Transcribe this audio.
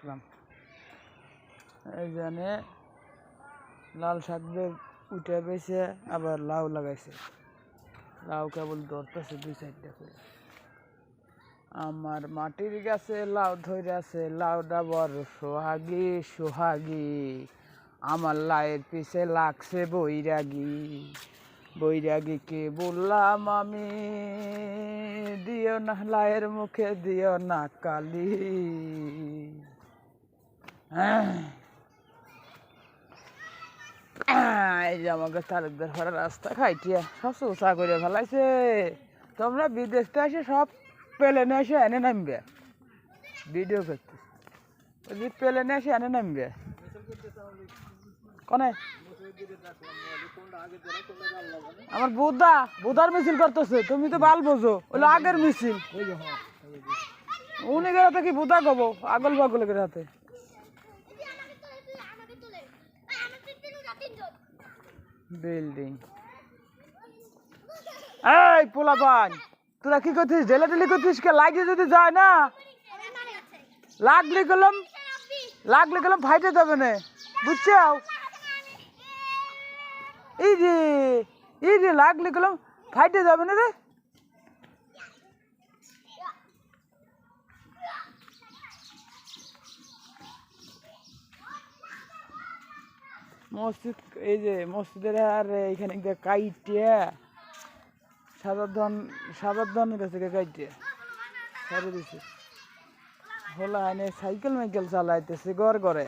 দেখলাম এইখানে লাল শাক উঠে গেছে, আবার লাউ লাগাইছে। লাউ কেবল ধরতেছে 2-4টা করে। আমার মাটির গাছে লাউ ধরে আছে, লাউটা বড় সোহাগী সোহাগী। আমার লাউয়ের পিছে লাগছে বৈরাগী। বৈরাগীকে বললাম আমি, দিও না লাউয়ের মুখে দিও না কালি। এই যে আমাকে তালুকদার ঘরের রাস্তা খাইটিয়া সব চোষা করে ফেলাইছে। তোমরা বিদেশতে এসে সব প্লেনে এসে এনে নামবে ভিডিও করতে, ওই প্লেনে এসে এনে নামবে কনে। আমার বুধার মিছিল করতেছে, তুমি তো বাল বোঝো, ওগুলো আগের মিছিল। উনি গেলে কি বুধা কব আগল বাগল করে হাতে। বিল্ডিং এই পোলাপান, তোরা কি করছিস? ঢেলাঢেলি করছিস কে? লাগিয়ে যদি যায় না, লাগলে গেলাম ফাইটে যাবে না, বুঝছো? এই যে লাগলে গেলাম ফাইটে যাবে না রে। মসজিদ, এই যে মসজিদের আর এইখানে কাইটিয়া সাধারণের কাছে কাইটিয়া সারে দিছে। হলা সাইকেল মাইকেল চালাইতেছে ঘর ঘরে।